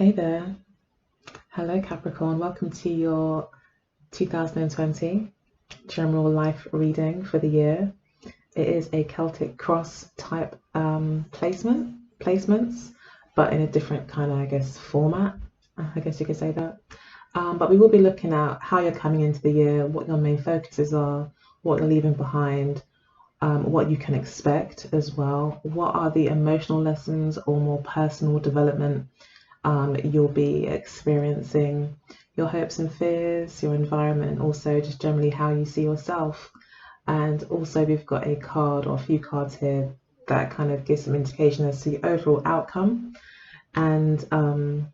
Hey there. Hello, Capricorn. Welcome to your 2020 general life reading for the year. It is a Celtic cross type placements, but in a different kind of, I guess, format. I guess you could say that. But we will be looking at how you're coming into the year, what your main focuses are, what you're leaving behind, what you can expect as well. What are the emotional lessons or more personal development you'll be experiencing, your hopes and fears, your environment, and also just generally how you see yourself. And also we've got a card or a few cards here that kind of gives some indication as to the overall outcome and and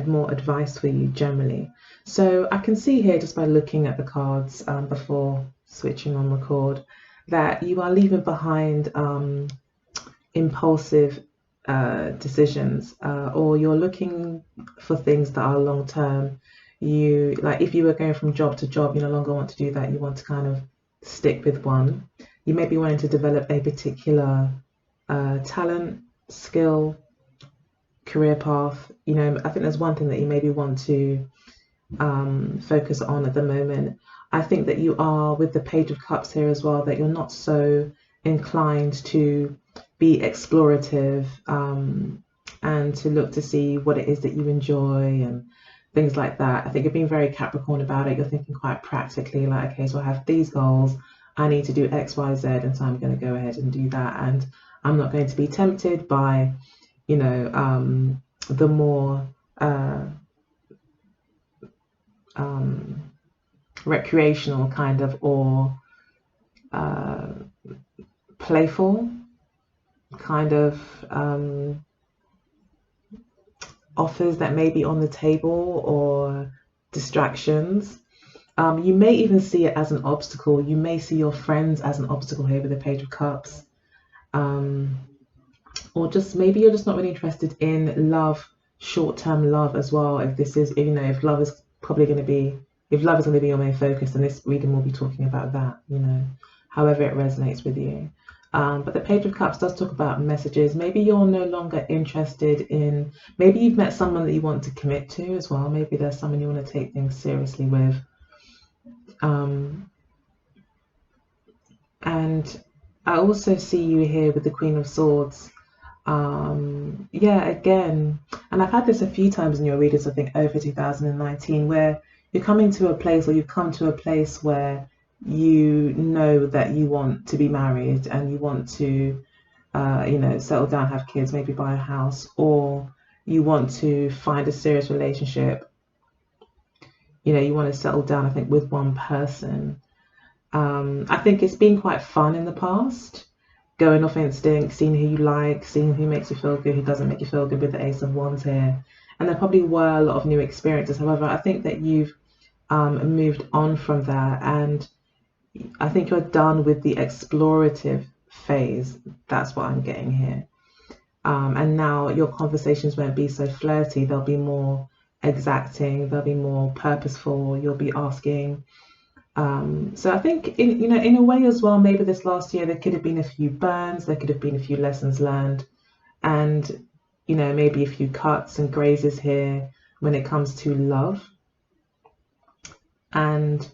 more advice for you generally. So I can see here just by looking at the cards before switching on record that you are leaving behind impulsive decisions, or you're looking for things that are long term. You like if you were going from job to job, you no longer want to do that. You want to kind of stick with one. You may be wanting to develop a particular talent, skill, career path. I think there's one thing that you maybe want to focus on at the moment. I think that you are, with the Page of Cups here as well, that you're not so inclined to be explorative and to look to see what it is that you enjoy and things like that. I think you're being very Capricorn about it. You're thinking quite practically, like, okay, so I have these goals. I need to do X, Y, Z, and so I'm going to go ahead and do that. And I'm not going to be tempted by, the more recreational kind of or playful kind of offers that may be on the table or distractions. You may even see it as an obstacle. You may see your friends as an obstacle here with the Page of Cups. Or just maybe you're just not really interested in love, short-term love as well. If love is going to be your main focus, then this reading will be talking about that, however it resonates with you. But the Page of Cups does talk about messages. Maybe you're no longer interested in, maybe you've met someone that you want to commit to as well. Maybe there's someone you want to take things seriously with. And I also see you here with the Queen of Swords. Again, and I've had this a few times in your readings, I think over 2019, where you're coming to a place, or you've come to a place where you know that you want to be married and you want to settle down, have kids, maybe buy a house, or you want to find a serious relationship. You want to settle down, I think, with one person. I think it's been quite fun in the past, going off instinct, seeing who you like, seeing who makes you feel good, who doesn't make you feel good, with the Ace of Wands here. And there probably were a lot of new experiences. However, I think that you've moved on from that, and I think you're done with the explorative phase. That's what I'm getting here. And now your conversations won't be so flirty. They'll be more exacting. They'll be more purposeful. You'll be asking. So I think in a way as well, maybe this last year there could have been a few burns. There could have been a few lessons learned, and maybe a few cuts and grazes here when it comes to love. And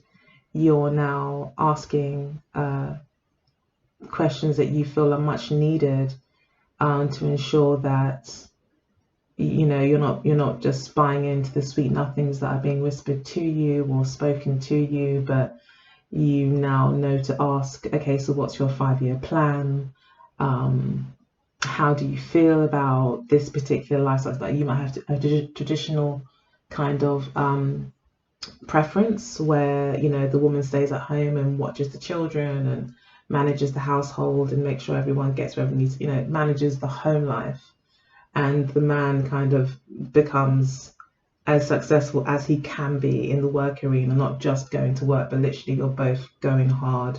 you're now asking questions that you feel are much needed to ensure that you're not just buying into the sweet nothings that are being whispered to you or spoken to you, but you now know to ask, okay, so what's your 5-year plan? How do you feel about this particular lifestyle? That you might have a traditional kind of preference where the woman stays at home and watches the children and manages the household and makes sure everyone gets wherever needs, manages the home life, and the man kind of becomes as successful as he can be in the work arena, not just going to work, but literally you're both going hard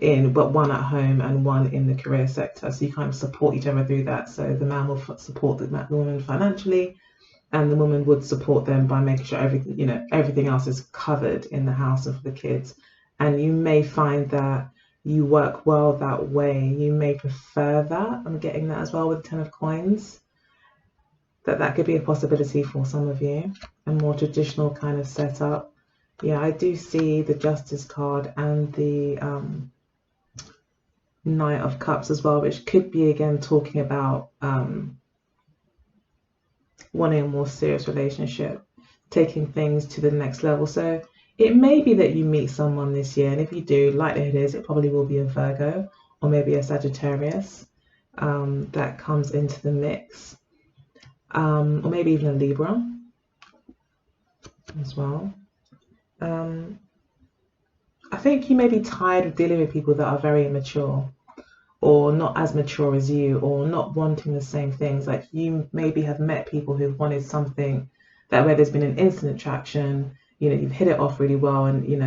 but one at home and one in the career sector, so you kind of support each other through that. So the man will support the woman financially, and the woman would support them by making sure everything else is covered in the house and for the kids. And you may find that you work well that way. You may prefer that. I'm getting that as well with the Ten of Coins. That could be a possibility for some of you, a more traditional kind of setup. Yeah, I do see the Justice card and the Knight of Cups as well, which could be again talking about wanting a more serious relationship, taking things to the next level. So it may be that you meet someone this year, and if you do, likelihood is it probably will be a Virgo or maybe a Sagittarius that comes into the mix, or maybe even a Libra as well. I think you may be tired of dealing with people that are very immature or not as mature as you, or not wanting the same things. Like you maybe have met people who've wanted something that where there's been an instant attraction, you've hit it off really well, and you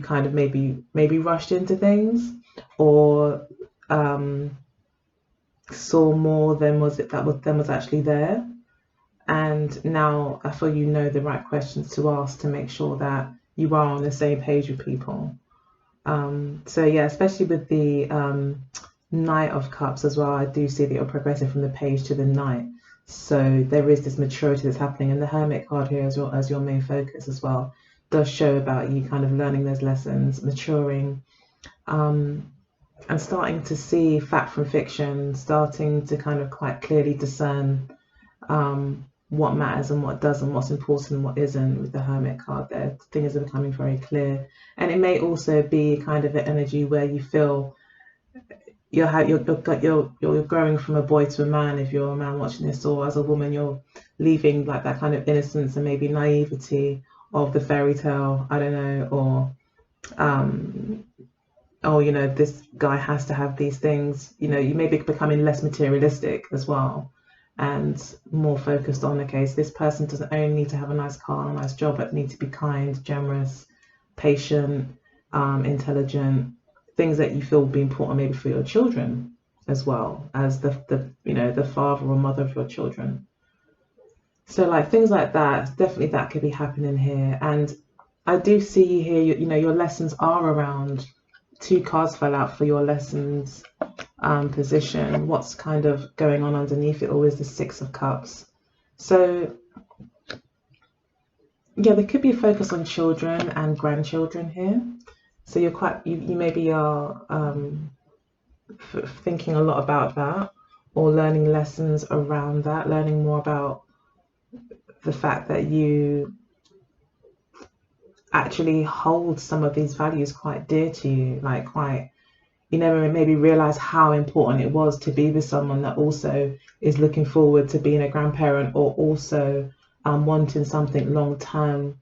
kind of maybe rushed into things, or saw more than was actually there. And now I feel you know the right questions to ask to make sure that you are on the same page with people. So yeah, especially with the Knight of Cups as well, I do see that you're progressing from the Page to the Knight. So there is this maturity that's happening, and the Hermit card here as your main focus as well does show about you kind of learning those lessons, maturing, and starting to see fact from fiction, starting to kind of quite clearly discern what matters and what doesn't, what's important and what isn't. With the Hermit card there, things are becoming very clear. And it may also be kind of an energy where you feel you're growing from a boy to a man if you're a man watching this, or as a woman you're leaving like that kind of innocence and maybe naivety of the fairy tale, I don't know, or this guy has to have these things. You may be becoming less materialistic as well, and more focused on, okay, so this person doesn't only need to have a nice car and a nice job, but need to be kind, generous, patient, intelligent, things that you feel will be important maybe for your children as well as the father or mother of your children. So like things like that, definitely that could be happening here. And I do see here, your lessons are around, 2 cards fell out for your lessons position. What's kind of going on underneath it all is the 6 of Cups. So yeah, there could be a focus on children and grandchildren here. So you maybe are thinking a lot about that, or learning lessons around that, learning more about the fact that you actually hold some of these values quite dear to you, you never maybe realize how important it was to be with someone that also is looking forward to being a grandparent, or also wanting something long term,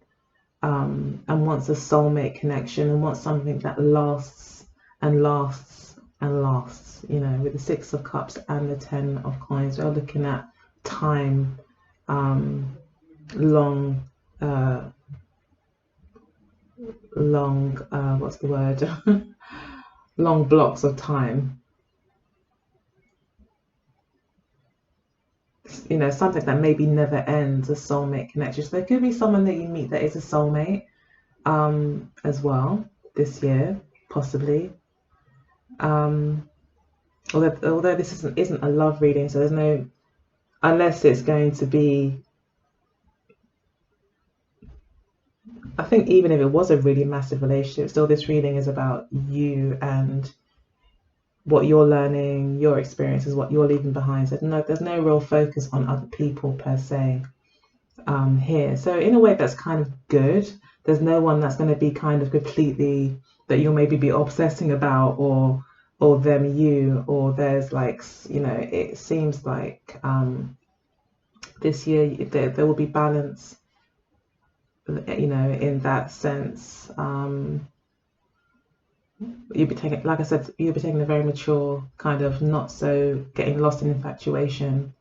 and wants a soulmate connection, and wants something that lasts and lasts and lasts. With the 6 of Cups and the 10 of Coins, we're looking at time, long what's the word long blocks of time, something that maybe never ends, a soulmate connection. So there could be someone that you meet that is a soulmate as well this year, possibly, although this isn't a love reading, so there's no, unless it's going to be, I think even if it was a really massive relationship, still this reading is about you and what you're learning, your experiences, what you're leaving behind. So there's no real focus on other people per se here. So in a way that's kind of good. There's no one that's going to be kind of completely that you'll maybe be obsessing about, or them you, or there's it seems like this year there will be balance, in that sense. You'll be taking, like I said, you'll be taking a very mature kind of, not so getting lost in infatuation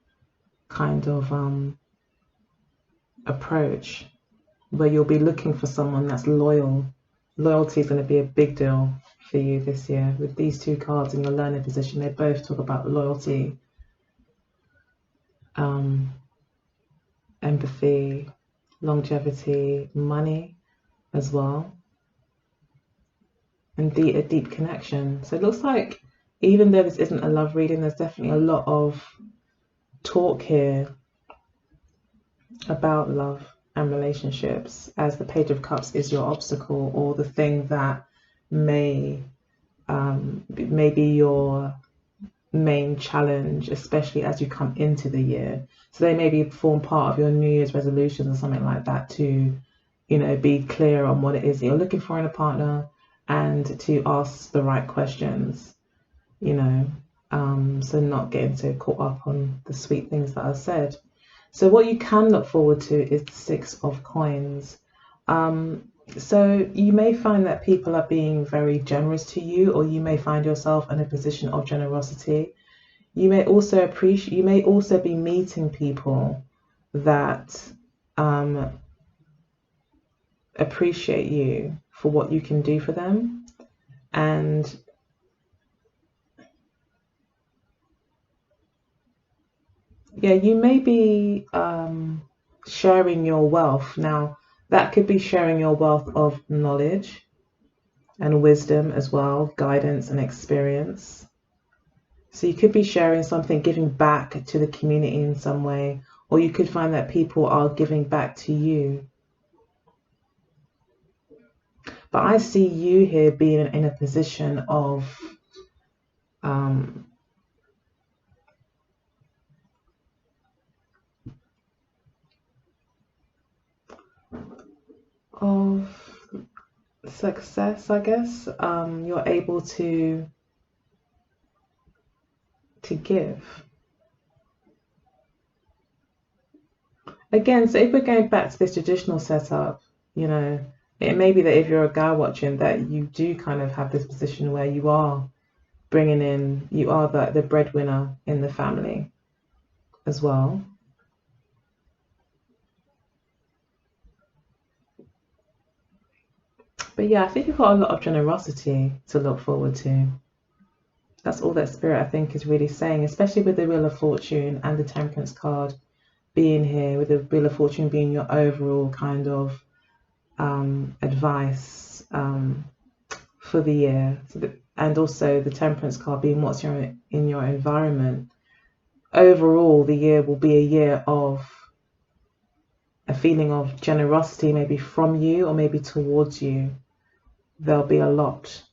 kind of approach, where you'll be looking for someone that's loyal. Loyalty is going to be a big deal for you this year. With these 2 cards in your learning position, they both talk about loyalty, empathy, longevity, money as well. and a deep connection. So it looks like even though this isn't a love reading, there's definitely a lot of talk here about love and relationships, as the Page of Cups is your obstacle, or the thing that may be your main challenge, especially as you come into the year. So they maybe form part of your New Year's resolutions or something like that, to, you know, be clear on what it is that you're looking for in a partner, and to ask the right questions, you know, so not getting so caught up on the sweet things that are said. So what you can look forward to is the Six of Coins. So you may find that people are being very generous to you, or you may find yourself in a position of generosity. You may also be meeting people that appreciate you for what you can do for them. And yeah, you may be sharing your wealth. Now, that could be sharing your wealth of knowledge and wisdom as well, guidance and experience. So you could be sharing something, giving back to the community in some way, or you could find that people are giving back to you. But I see you here being in a position of success, I guess. You're able to give. Again, so if we're going back to this traditional setup, you know, it may be that if you're a guy watching, that you do kind of have this position where you are bringing in, you are the breadwinner in the family as well. But yeah, I think you've got a lot of generosity to look forward to. That's all that Spirit, I think, is really saying, especially with the Wheel of Fortune and the Temperance card being here, with the Wheel of Fortune being your overall kind of advice for the year, and also the Temperance card being what's in your environment. Overall, the year will be a year of a feeling of generosity, maybe from you or maybe towards you. There'll be a lot.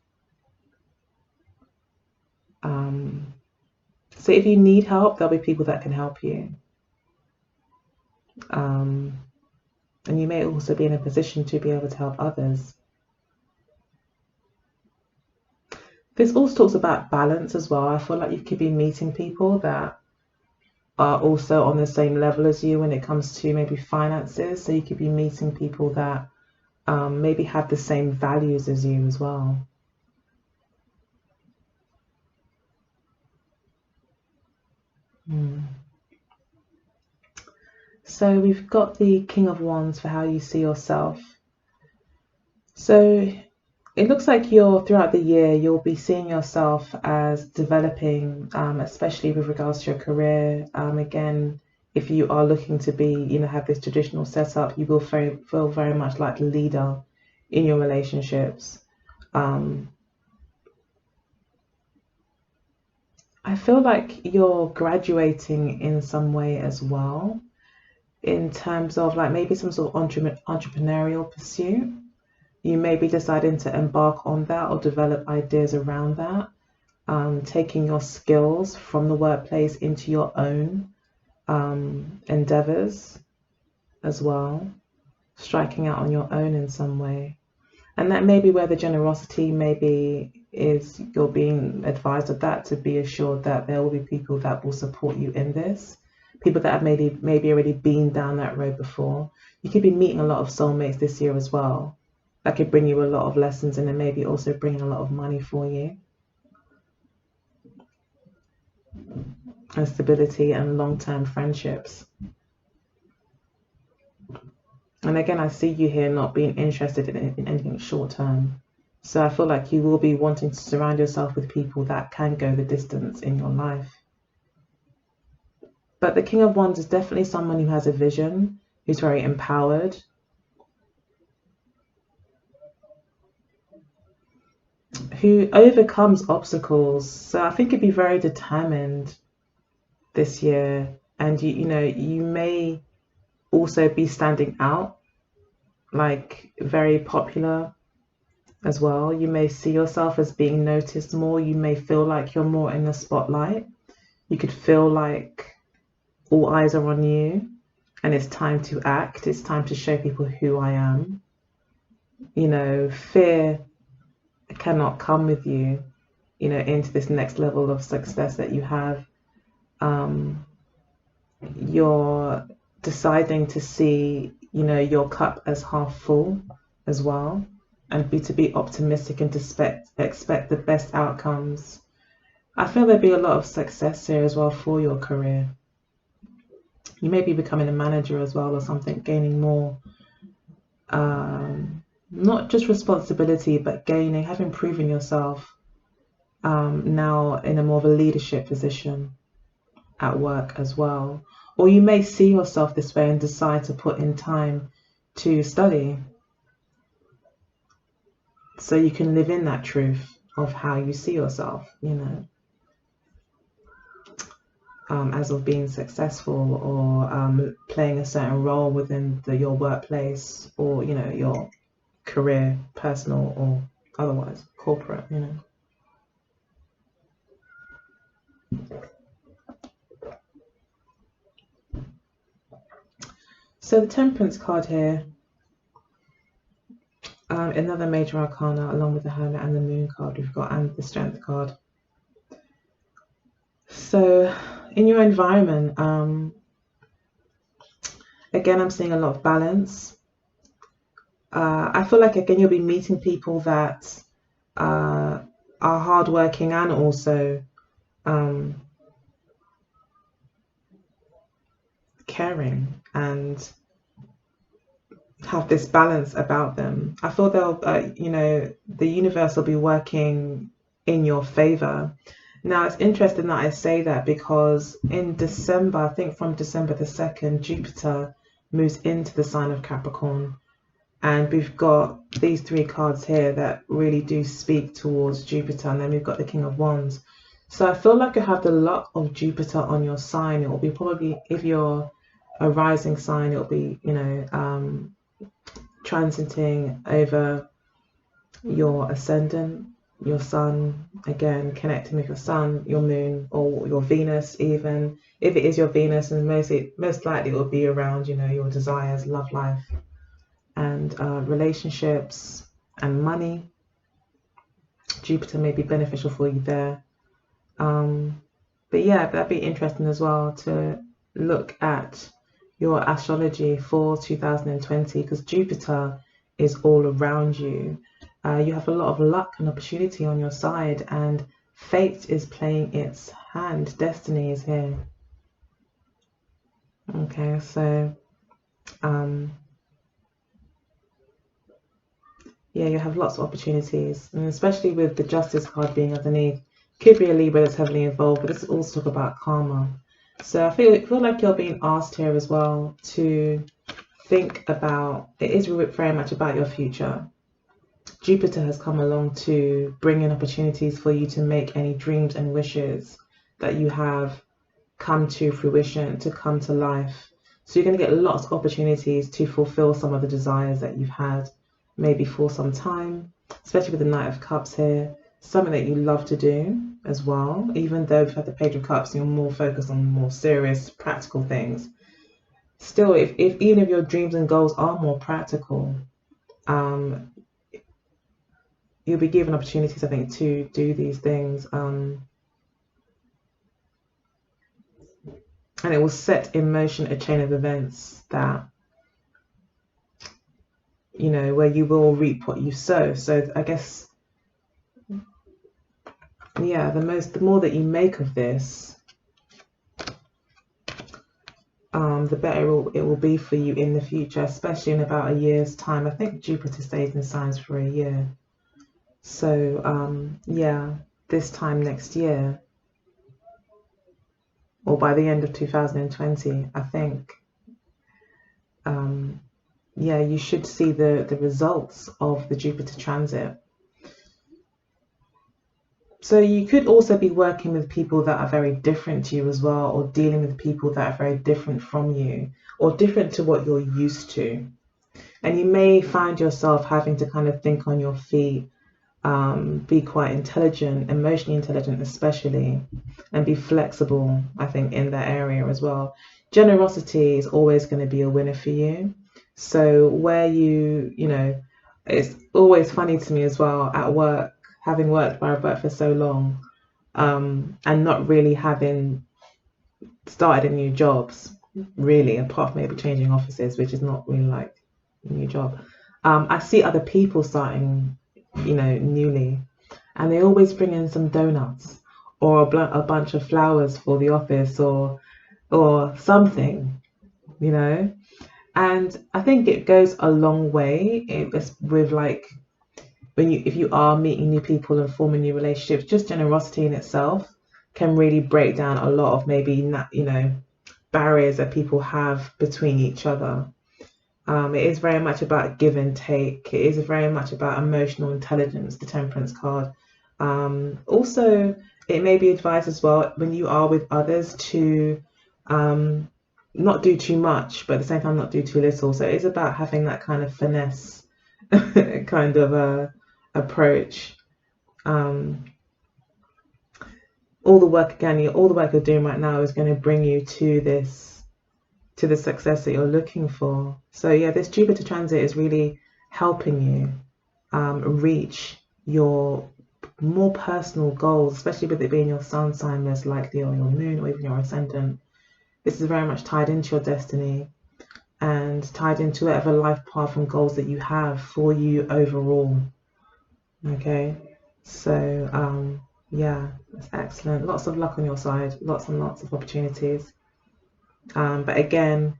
So if you need help, there'll be people that can help you. And you may also be in a position to be able to help others. This also talks about balance as well. I feel like you could be meeting people that are also on the same level as you when it comes to maybe finances. So you could be meeting people that maybe have the same values as you as well. So we've got the King of Wands for how you see yourself. So it looks like throughout the year, you'll be seeing yourself as developing, especially with regards to your career. Again, if you are looking to be, you know, have this traditional setup, you will feel very much like the leader in your relationships. I feel like you're graduating in some way as well, in terms of like maybe some sort of entrepreneurial pursuit. You may be deciding to embark on that or develop ideas around that, taking your skills from the workplace into your own endeavors as well, striking out on your own in some way. And that may be where the generosity maybe is, you're being advised of that, to be assured that there will be people that will support you in this, people that have maybe already been down that road before. You could be meeting a lot of soulmates this year as well. That could bring you a lot of lessons, and then maybe also bring a lot of money for you, and stability and long-term friendships. And again, I see you here not being interested in anything short-term. So I feel like you will be wanting to surround yourself with people that can go the distance in your life. But the King of Wands is definitely someone who has a vision, who's very empowered. who overcomes obstacles. So I think you'd be very determined this year, and you may also be standing out, like very popular as well. You may see yourself as being noticed more. You may feel like you're more in the spotlight. You could feel like all eyes are on you and it's time to act. It's time to show people who I am. Fear cannot come with you, into this next level of success that you have. You're deciding to see, your cup as half full as well, and to be optimistic and to expect the best outcomes. I feel there'll be a lot of success here as well for your career. You may be becoming a manager as well or something, gaining more, not just responsibility, but having proven yourself now in a more of a leadership position at work as well. Or you may see yourself this way and decide to put in time to study, so you can live in that truth of how you see yourself, as of being successful or playing a certain role within your workplace or, your career, personal or otherwise, corporate, So the Temperance card here, another major arcana along with the Hermit and the Moon card we've got, and the Strength card. So in your environment, again, I'm seeing a lot of balance. I feel like, again, you'll be meeting people that are hardworking and also caring and have this balance about them. I feel they'll, the universe will be working in your favor. Now, it's interesting that I say that because in December, I think from December the 2nd, Jupiter moves into the sign of Capricorn. And we've got these 3 cards here that really do speak towards Jupiter. And then we've got the King of Wands. So I feel like you have the luck of Jupiter on your sign. It will be probably, if you're a rising sign, it'll be, transiting over your ascendant, your sun, again, connecting with your sun, your moon, or your Venus even. If it is your Venus, and most likely it will be around, your desires, love life, and relationships and money. Jupiter may be beneficial for you there. But yeah, that'd be interesting as well to look at your astrology for 2020, because Jupiter is all around you. You have a lot of luck and opportunity on your side, and fate is playing its hand. Destiny is here. Okay, so yeah, you have lots of opportunities, and especially with the Justice card being underneath. Could be a Libra that's heavily involved, but this is also talk about karma. So I feel like you're being asked here as well to think about, it is very much about your future. Jupiter has come along to bring in opportunities for you to make any dreams and wishes that you have come to fruition, to come to life. So you're going to get lots of opportunities to fulfill some of the desires that you've had maybe for some time, especially with the Knight of Cups here. Something that you love to do as well, even though we've had the Page of Cups, you're more focused on more serious, practical things. Still, even if your dreams and goals are more practical, you'll be given opportunities, I think, to do these things. And it will set in motion a chain of events that, where you will reap what you sow. So I guess, yeah, the more that you make of this, the better it will be for you in the future, especially in about a year's time. I think Jupiter stays in signs for a year. So, yeah, this time next year, or by the end of 2020, I think, yeah, you should see the results of the Jupiter transit. So you could also be working with people that are very different to you as well, or dealing with people that are very different from you, or different to what you're used to. And you may find yourself having to kind of think on your feet, be quite intelligent, emotionally intelligent especially, and be flexible, I think, in that area as well. Generosity is always going to be a winner for you. So where it's always funny to me as well at work, having worked where I've worked for so long, and not really having started in new jobs, really, apart from maybe changing offices, which is not really like a new job. I see other people starting, newly, and they always bring in some donuts or a bunch of flowers for the office, or something, you know. And I think it goes a long way with like if you are meeting new people and forming new relationships. Just generosity in itself can really break down a lot of maybe barriers that people have between each other. It is very much about give and take. It is very much about emotional intelligence, the Temperance card. Also, it may be advised as well when you are with others to not do too much, but at the same time not do too little. So it's about having that kind of finesse kind of approach. All the work you're doing right now is going to bring you to the success that you're looking for. So yeah, this Jupiter transit is really helping you reach your more personal goals, especially with it being your sun sign most likely, or your moon, or even your ascendant. This is very much tied into your destiny and tied into whatever life path and goals that you have for you overall. Okay, so yeah, that's excellent. Lots of luck on your side, lots and lots of opportunities. But again,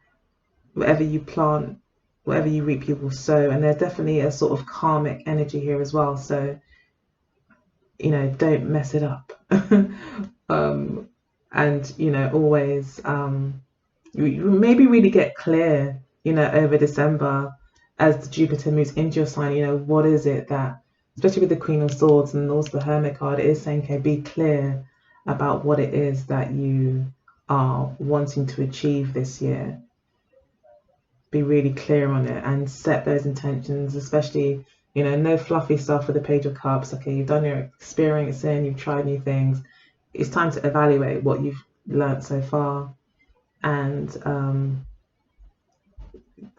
whatever you plant, whatever you reap, you will sow. And there's definitely a sort of karmic energy here as well. So, don't mess it up. And, always you maybe really get clear, over December as the Jupiter moves into your sign, what is it that, especially with the Queen of Swords and also the Hermit card, it is saying, okay, be clear about what it is that you are wanting to achieve this year. Be really clear on it and set those intentions, especially, no fluffy stuff with the Page of Cups. Okay, you've done your experiencing, you've tried new things. It's time to evaluate what you've learned so far and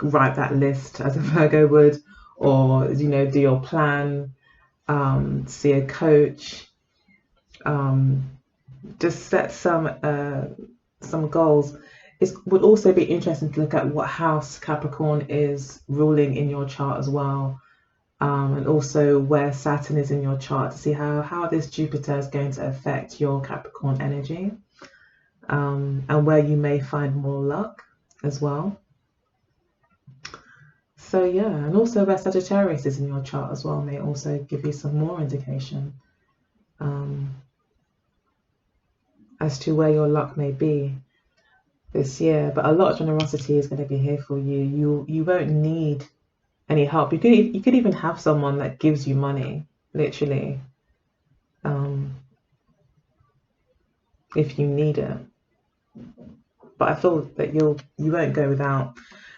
write that list as a Virgo would, or, do your plan, see a coach, just set some goals. It would also be interesting to look at what house Capricorn is ruling in your chart as well, and also where Saturn is in your chart to see how this Jupiter is going to affect your Capricorn energy, and where you may find more luck as well. So yeah, and also where Sagittarius is in your chart as well may also give you some more indication as to where your luck may be this year. But a lot of generosity is going to be here for you. You won't need any help. You could even have someone that gives you money, literally, if you need it. But I feel that you won't go without.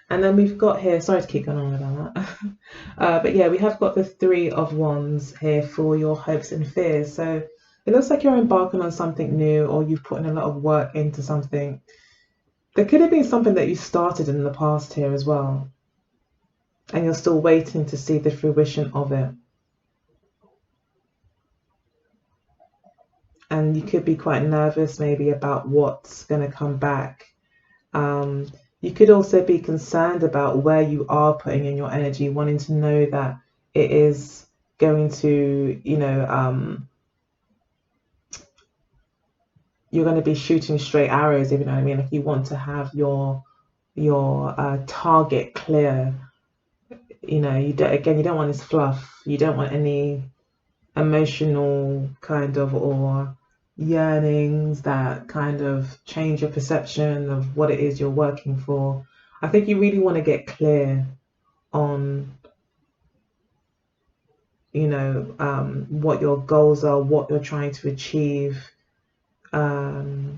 And then we've got here, sorry to keep going on about that, but yeah, we have got the Three of Wands here for your hopes and fears. So it looks like you're embarking on something new, or you've put in a lot of work into something. There could have been something that you started in the past here as well, and you're still waiting to see the fruition of it. And you could be quite nervous maybe about what's going to come back. You could also be concerned about where you are putting in your energy, wanting to know that it is going to, you're going to be shooting straight arrows, if you know what I mean. Like you want to have your target clear. You don't want this fluff. You don't want any emotional kind of or yearnings that kind of change your perception of what it is you're working for. I think you really want to get clear on what your goals are, what you're trying to achieve. So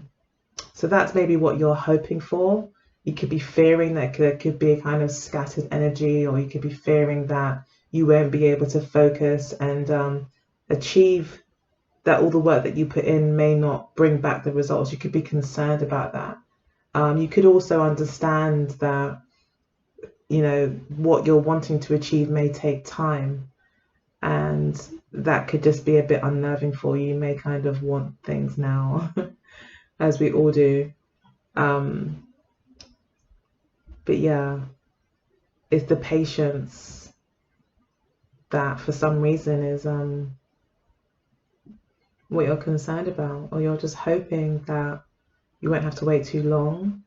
that's maybe what you're hoping for. You could be fearing that there could be a kind of scattered energy, or you could be fearing that you won't be able to focus and achieve, that all the work that you put in may not bring back the results. You could be concerned about that. You could also understand that, what you're wanting to achieve may take time, and that could just be a bit unnerving for you. You may kind of want things now, as we all do. But yeah, it's the patience that for some reason is what you're concerned about, or you're just hoping that you won't have to wait too long,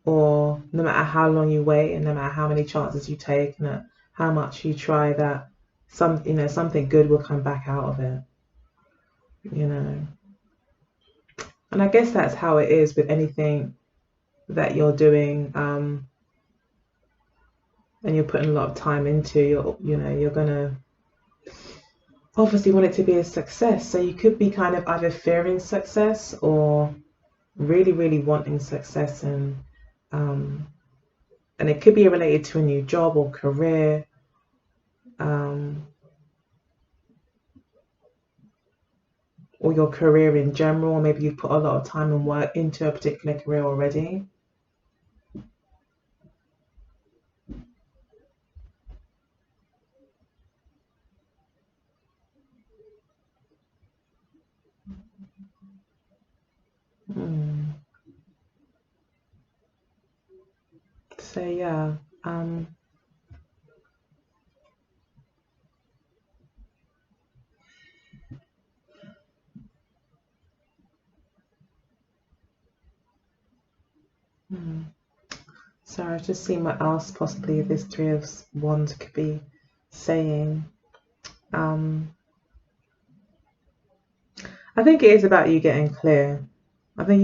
or no matter how long you wait and no matter how many chances you take and how much you try, that something good will come back out of it. And I guess that's how it is with anything that you're doing, and you're putting a lot of time into. You're gonna obviously want it to be a success. So you could be kind of either fearing success or really, really wanting success, and it could be related to a new job or career. Or your career in general, or maybe you've put a lot of time and work into a particular career already. So yeah, so I was just seeing what else possibly this Three of Wands could be saying. I think it is about you getting clear. I think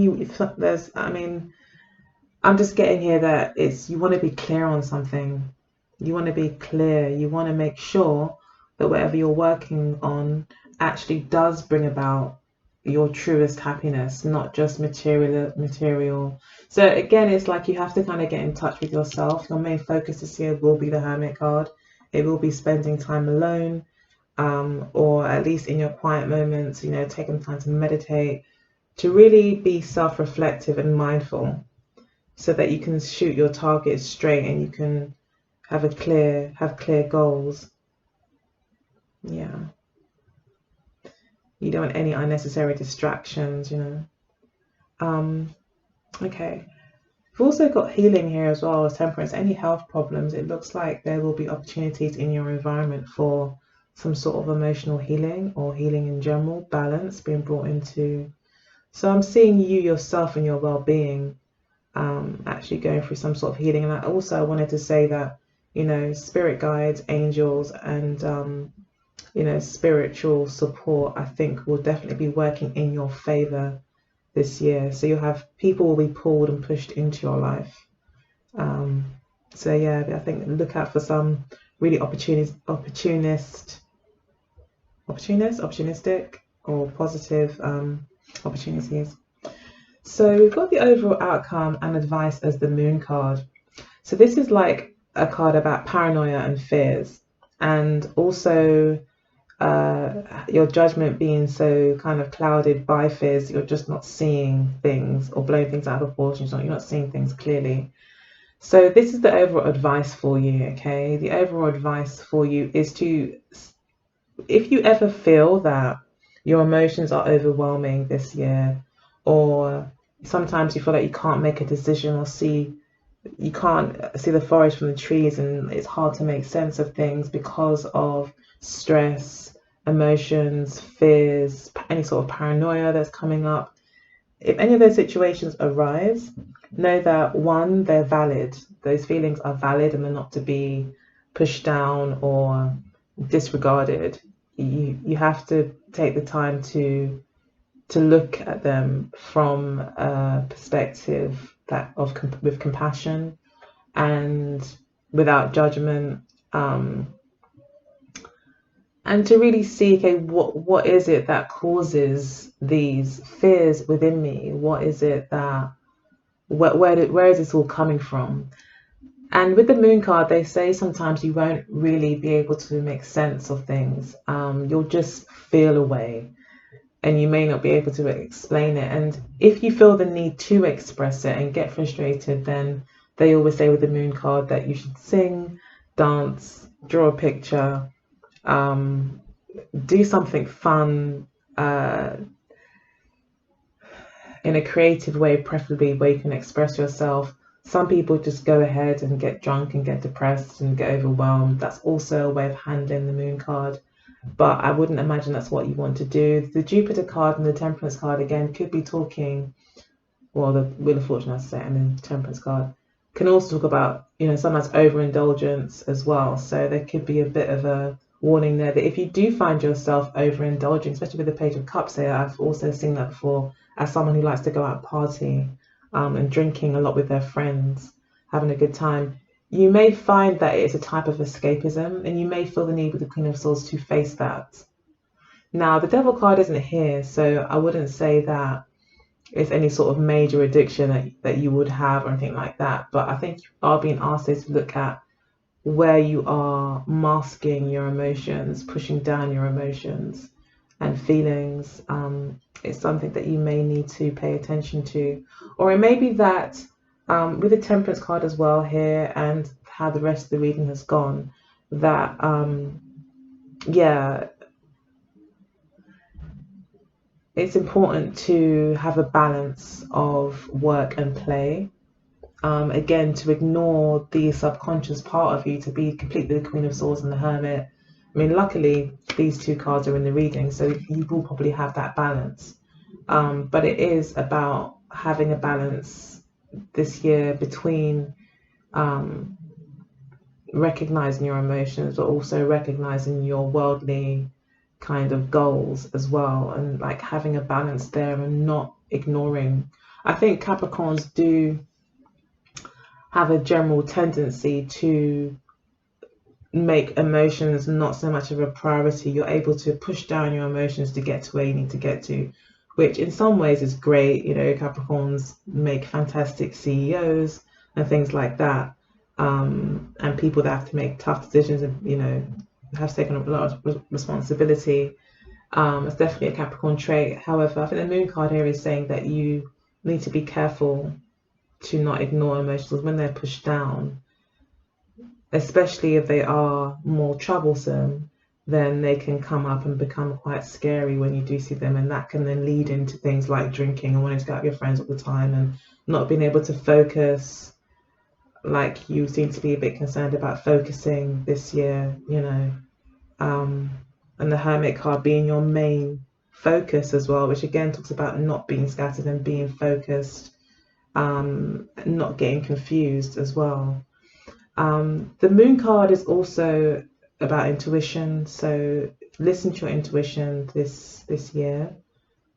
I'm just getting here that you want to be clear on something. You want to be clear. You want to make sure that whatever you're working on actually does bring about your truest happiness, not just material. So again, it's like you have to kind of get in touch with yourself. Your main focus this year will be the Hermit card. It will be spending time alone, or at least in your quiet moments, taking time to meditate, to really be self-reflective and mindful, so that you can shoot your targets straight and you can have clear goals. Yeah. You don't want any unnecessary distractions, Okay. We've also got healing here as well as Temperance. Any health problems, it looks like there will be opportunities in your environment for some sort of emotional healing or healing in general, balance being brought into. So I'm seeing you yourself and your well-being actually going through some sort of healing. And I wanted to say that, spirit guides, angels, and spiritual support, I think, will definitely be working in your favor this year. So you'll have people will be pulled and pushed into your life. So yeah, I think look out for some really opportunistic or positive opportunities. So we've got the overall outcome and advice as the Moon card. So this is like a card about paranoia and fears, and also your judgment being so kind of clouded by fears. You're just not seeing things, or blowing things out of proportion. You're not seeing things clearly. So this is the overall advice for you, okay? The overall advice for you is to, if you ever feel that your emotions are overwhelming this year, or sometimes you feel like you can't make a decision, or you can't see the forest from the trees, and it's hard to make sense of things because of stress, emotions, fears, any sort of paranoia that's coming up. If any of those situations arise, know that one, they're valid. Those feelings are valid and they're not to be pushed down or disregarded. You have to take the time to look at them from a perspective with compassion and without judgment, and to really see, okay, what is it that causes these fears within me? What is it that where is this all coming from? And with the moon card, they say sometimes you won't really be able to make sense of things. You'll just feel a way, and you may not be able to explain it. And if you feel the need to express it and get frustrated, then they always say with the moon card that you should sing, dance, draw a picture, do something fun, in a creative way, preferably where you can express yourself. Some people just go ahead and get drunk and get depressed and get overwhelmed. That's also a way of handling the moon card, but I wouldn't imagine that's what you want to do. The Jupiter card and the Temperance card again could be talking, well, the Wheel of Fortune, I say, and the Temperance card can also talk about, sometimes overindulgence as well. So there could be a bit of a warning there that if you do find yourself overindulging, especially with the Page of Cups here, I've also seen that before, as someone who likes to go out party and drinking a lot with their friends, having a good time, you may find that it's a type of escapism, and you may feel the need with the Queen of Swords to face that. Now, the Devil card isn't here, so I wouldn't say that it's any sort of major addiction that you would have or anything like that. But I think you are being asked to look at where you are masking your emotions, pushing down your emotions and feelings. It's something that you may need to pay attention to. Or it may be that with the Temperance card as well here, and how the rest of the reading has gone, that it's important to have a balance of work and play. Again, to ignore the subconscious part of you, to be completely the Queen of Swords and the Hermit. I mean, luckily, these two cards are in the reading, so you will probably have that balance. But it is about having a balance this year between recognizing your emotions, but also recognizing your worldly kind of goals as well, and like having a balance there and not ignoring. I think Capricorns do have a general tendency to make emotions not so much of a priority. You're able to push down your emotions to get to where you need to get to, which in some ways is great. Capricorns make fantastic CEOs and things like that, and people that have to make tough decisions and have taken up a lot of responsibility. It's definitely a Capricorn trait. However, I think the moon card here is saying that you need to be careful to not ignore emotions when they're pushed down, especially if they are more troublesome. Then they can come up and become quite scary when you do see them, and that can then lead into things like drinking and wanting to go out with your friends all the time and not being able to focus. Like, you seem to be a bit concerned about focusing this year, and the Hermit card being your main focus as well, which again talks about not being scattered and being focused, not getting confused as well. The moon card is also about intuition, so listen to your intuition this year.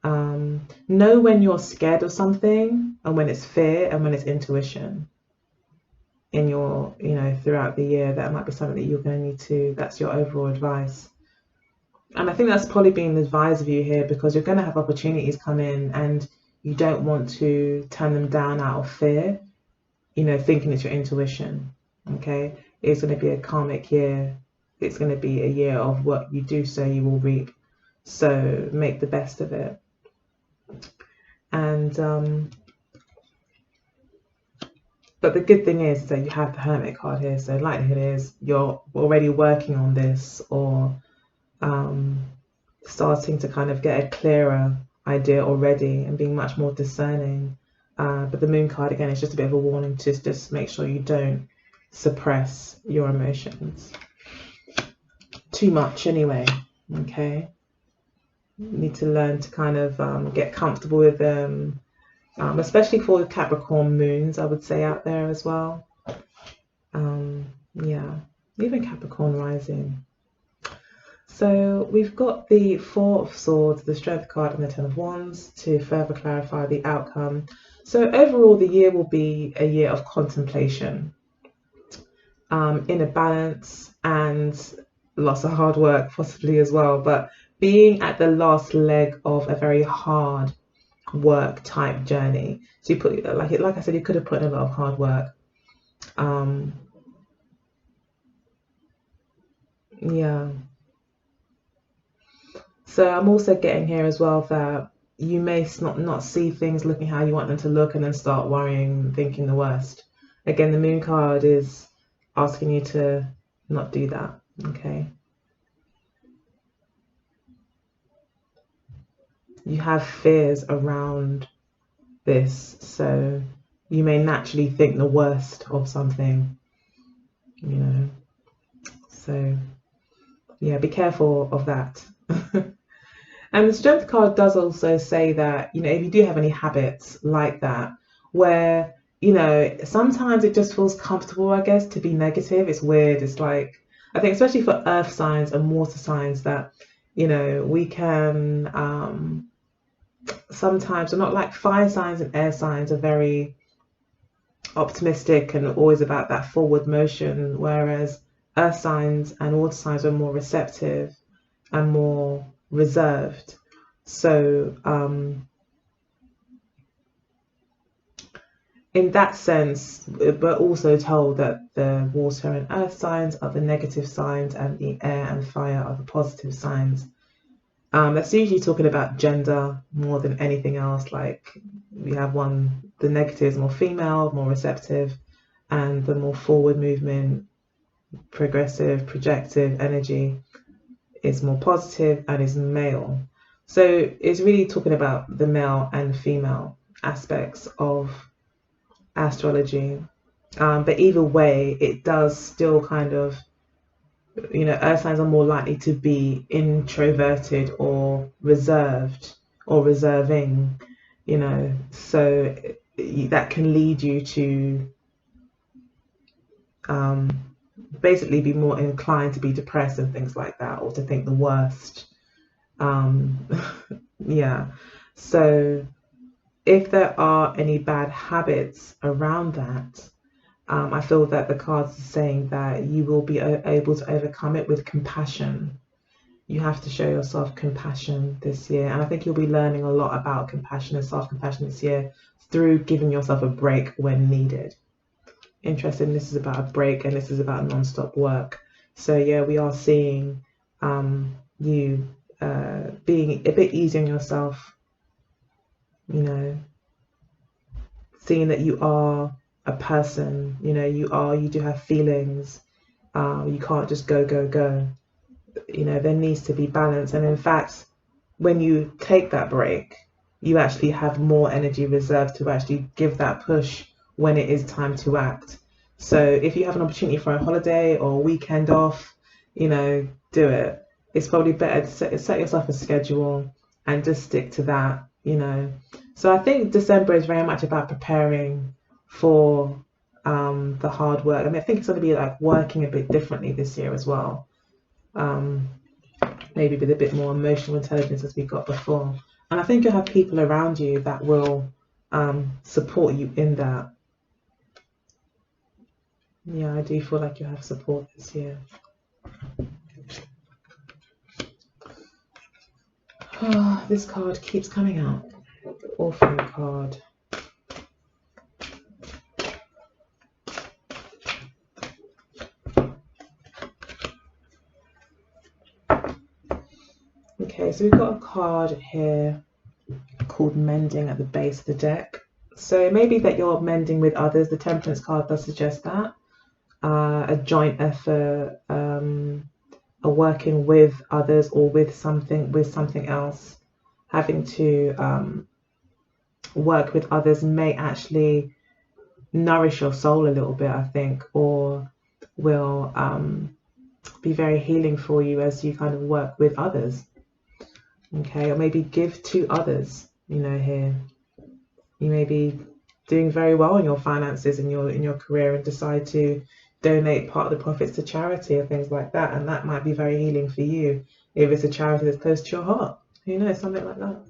Know when you're scared of something and when it's fear and when it's intuition in your, throughout the year. That might be something that you're going to need to, that's your overall advice. And I think that's probably being advised of you here, because you're going to have opportunities come in and you don't want to turn them down out of fear, thinking it's your intuition. Okay, it's going to be a karmic year. It's going to be a year of what you do sow, you will reap. So make the best of it. And but the good thing is that you have the Hermit card here, so likelihood is you're already working on this, or starting to kind of get a clearer idea already and being much more discerning. But the moon card again is just a bit of a warning to just make sure you don't suppress your emotions too much anyway. Okay, you need to learn to kind of get comfortable with them, especially for Capricorn moons, I would say, out there as well. Yeah, even Capricorn rising. So we've got the Four of Swords, the Strength card, and the Ten of Wands to further clarify the outcome. So overall, the year will be a year of contemplation, inner balance, and lots of hard work possibly as well, but being at the last leg of a very hard work type journey. So you put, like I said, you could have put in a lot of hard work. Yeah. So I'm also getting here as well that you may not see things looking how you want them to look and then start worrying, thinking the worst. Again, the moon card is asking you to not do that, okay? You have fears around this, so you may naturally think the worst of something, you know. So yeah, be careful of that. And the strength card does also say that, you know, if you do have any habits like that, where, you know, sometimes it just feels comfortable, I guess, to be negative. It's weird. It's like, I think, especially for earth signs and water signs, that, you know, we can sometimes, not like fire signs and air signs are very optimistic and always about that forward motion, whereas earth signs and water signs are more receptive and more reserved. So in that sense, we're also told that the water and earth signs are the negative signs and the air and fire are the positive signs. That's usually talking about gender more than anything else. Like we have one, the negative is more female, more receptive, and the more forward movement, progressive, projective energy is more positive and is male. So it's really talking about the male and female aspects of astrology. But either way, it does still kind of, you know, earth signs are more likely to be introverted or reserved or reserving, you know, so that can lead you to basically be more inclined to be depressed and things like that, or to think the worst. Yeah. So if there are any bad habits around that, I feel that the cards are saying that you will be able to overcome it with compassion. You have to show yourself compassion this year. And I think you'll be learning a lot about compassion and self-compassion this year through giving yourself a break when needed. Interesting, this is about a break and this is about non-stop work. So yeah, we are seeing you being a bit easy on yourself, you know, seeing that you are a person, you know, you do have feelings. You can't just go, go, go. You know, there needs to be balance. And in fact, when you take that break, you actually have more energy reserved to actually give that push when it is time to act. So if you have an opportunity for a holiday or a weekend off, you know, do it. It's probably better to set yourself a schedule and just stick to that, you know. So I think December is very much about preparing for the hard work. I mean, I think it's going to be like working a bit differently this year as well. Maybe with a bit more emotional intelligence as we got before. And I think you'll have people around you that will support you in that. Yeah, I do feel like you have support this year. Oh, this card keeps coming out. Awful card. Okay, so we've got a card here called Mending at the base of the deck. So it may be that you're mending with others. The Temperance card does suggest that. A joint effort, a working with others or with something else. Having to work with others may actually nourish your soul a little bit, I think, or will be very healing for you as you kind of work with others. Okay, or maybe give to others, you know, here. You may be doing very well in your finances in your career and decide to donate part of the profits to charity or things like that, and that might be very healing for you if it's a charity that's close to your heart. Who knows, something like that.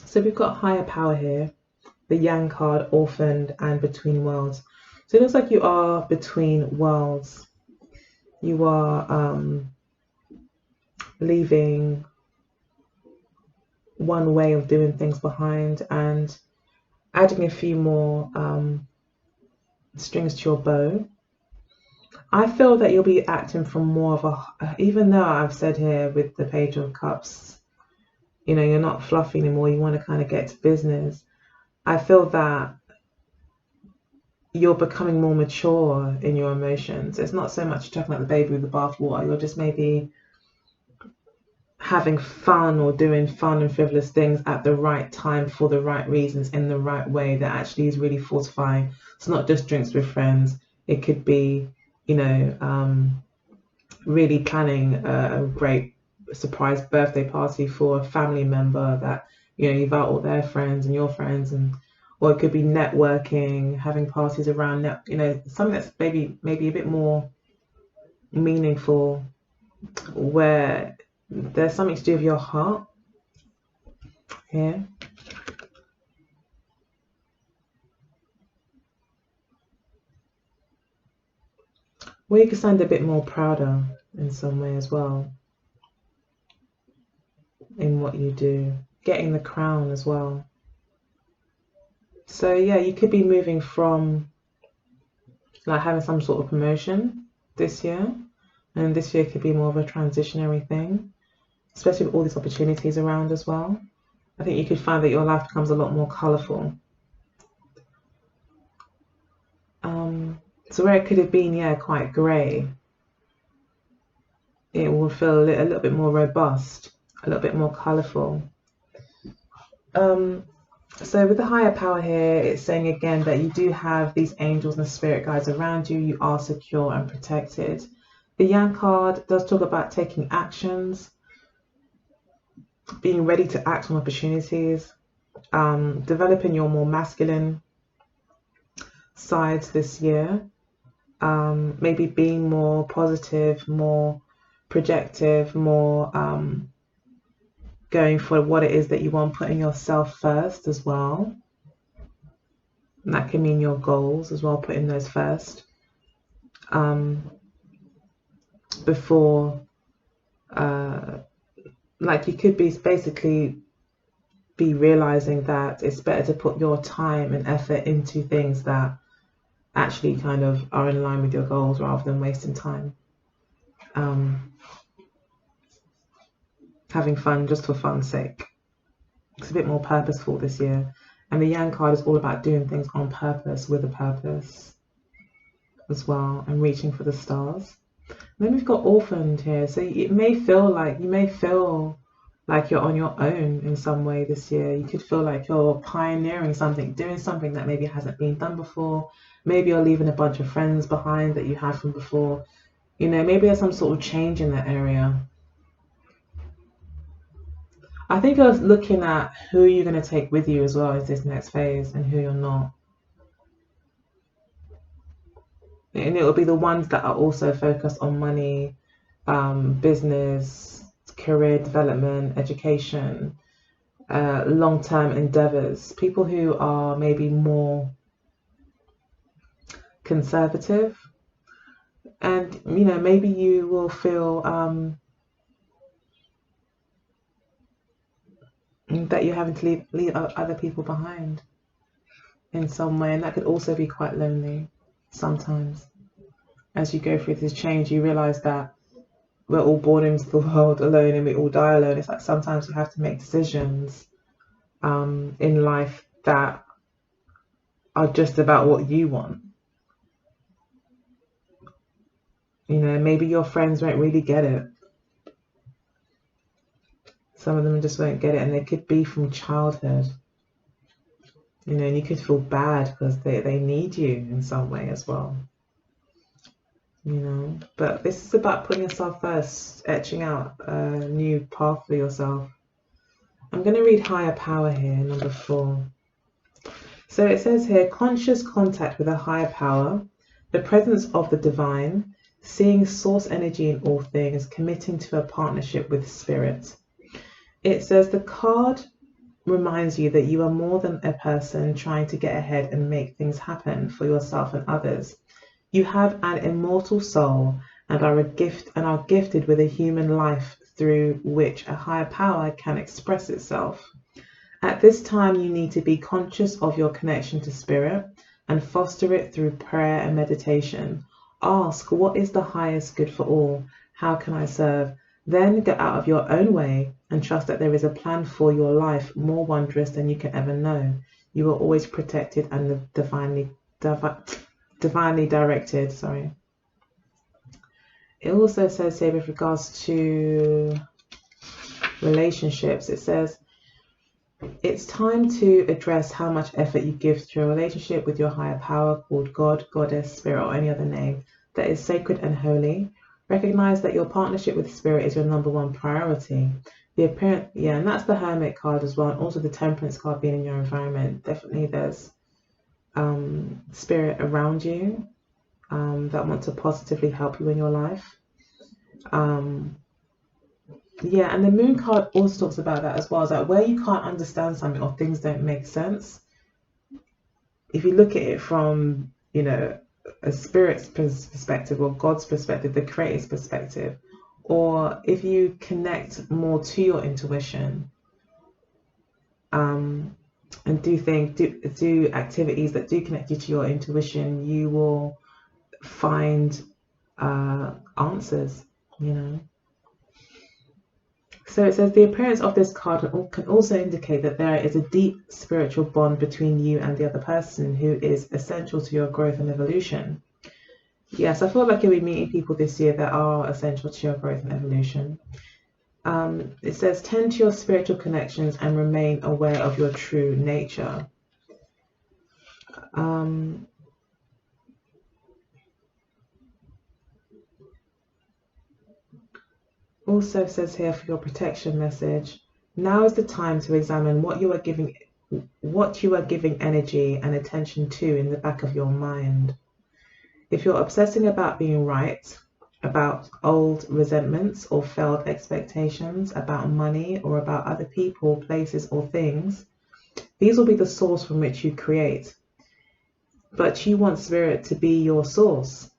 So we've got higher power here, the Yang card, orphaned, and between worlds. So it looks like you are between worlds. You are leaving one way of doing things behind and adding a few more strings to your bow. I feel that you'll be acting from more of a, even though I've said here with the Page of Cups, you know, you're not fluffy anymore, you want to kind of get to business. I feel that you're becoming more mature in your emotions. It's not so much talking about the baby with the bathwater, you're just maybe having fun or doing fun and frivolous things at the right time for the right reasons in the right way that actually is really fortifying. It's not just drinks with friends. It could be, you know, really planning a great surprise birthday party for a family member that, you know, you've got all their friends and your friends, and or it could be networking, having parties around, you know, something that's maybe a bit more meaningful, where there's something to do with your heart here. Where you can stand a bit more prouder in some way as well in what you do, getting the crown as well. So yeah, you could be moving from like having some sort of promotion this year, and this year could be more of a transitionary thing, especially with all these opportunities around as well. I think you could find that your life becomes a lot more colourful. So where it could have been, yeah, quite grey, it will feel a little bit more robust, a little bit more colourful. So with the higher power here, it's saying again that you do have these angels and spirit guides around you. You are secure and protected. The Yang card does talk about taking actions, being ready to act on opportunities, developing your more masculine sides this year, maybe being more positive, more projective, more going for what it is that you want, putting yourself first as well. And that can mean your goals as well, putting those first. Before, like you could be basically be realizing that it's better to put your time and effort into things that actually kind of are in line with your goals rather than wasting time. Having fun just for fun's sake. It's a bit more purposeful this year. And the Yang card is all about doing things on purpose, with a purpose as well, and reaching for the stars. And then we've got orphaned here. So it may feel like, you may feel like you're on your own in some way this year. You could feel like you're pioneering something, doing something that maybe hasn't been done before. Maybe you're leaving a bunch of friends behind that you had from before. You know, maybe there's some sort of change in that area. I think I was looking at who you're going to take with you as well in this next phase and who you're not. And it will be the ones that are also focused on money, business, career development, education, long-term endeavors. People who are maybe more conservative. And, you know, maybe you will feel that you're having to leave other people behind in some way, and that could also be quite lonely sometimes. As you go through this change, you realize that we're all born into the world alone and we all die alone. It's like sometimes you have to make decisions in life that are just about what you want. You know, maybe your friends won't really get it. Some of them just won't get it, and they could be from childhood. You know, and you could feel bad because they need you in some way as well. You know, but this is about putting yourself first, etching out a new path for yourself. I'm going to read higher power here, number 4. So it says here, conscious contact with a higher power, the presence of the divine, seeing source energy in all things, committing to a partnership with spirit. It says the card reminds you that you are more than a person trying to get ahead and make things happen for yourself and others. You have an immortal soul and are gifted with a human life through which a higher power can express itself. At this time, you need to be conscious of your connection to spirit and foster it through prayer and meditation. Ask, what is the highest good for all? How can I serve? Then get out of your own way and trust that there is a plan for your life more wondrous than you can ever know. You are always protected and divinely directed. Sorry. It also says here with regards to relationships, it says, it's time to address how much effort you give to your relationship with your higher power called God, Goddess, Spirit, or any other name that is sacred and holy. Recognize that your partnership with Spirit is your #1 priority. And that's the Hermit card as well, and also the Temperance card being in your environment. Definitely there's Spirit around you that want to positively help you in your life. And the Moon card also talks about that as well, is that where you can't understand something or things don't make sense, if you look at it from, a spirit's perspective or God's perspective, the creator's perspective, or if you connect more to your intuition, and do activities that do connect you to your intuition, you will find answers, So it says the appearance of this card can also indicate that there is a deep spiritual bond between you and the other person who is essential to your growth and evolution. Yes, I feel like you'll be meeting people this year that are essential to your growth and evolution. It says tend to your spiritual connections and remain aware of your true nature. Also says here for your protection message, now is the time to examine what you are giving energy and attention to in the back of your mind. If you're obsessing about being right, about old resentments or failed expectations, about money or about other people, places or things, these will be the source from which you create. But you want Spirit to be your source.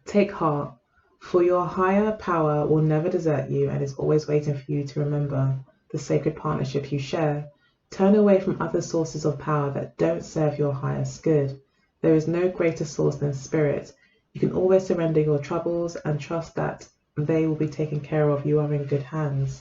Take heart. For your higher power will never desert you and is always waiting for you to remember the sacred partnership you share. Turn away from other sources of power that don't serve your highest good. There is no greater source than Spirit. You can always surrender your troubles and trust that they will be taken care of. You are in good hands.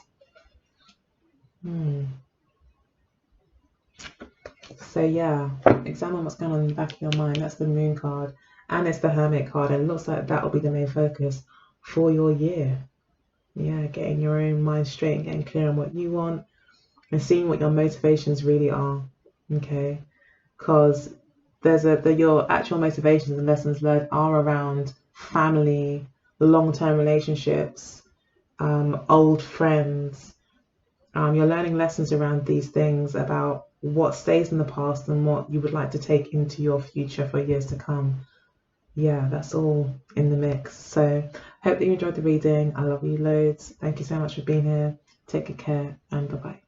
So yeah, examine what's going on in the back of your mind. That's the Moon card. And it's the Hermit card. And it looks like that will be the main focus for your year. Yeah, getting your own mind straight and getting clear on what you want and seeing what your motivations really are. Okay, because your actual motivations and lessons learned are around family, long-term relationships, old friends. You're learning lessons around these things about what stays in the past and what you would like to take into your future for years to come. Yeah, that's all in the mix. So hope that you enjoyed the reading. I love you loads. Thank you so much for being here. Take good care and bye-bye.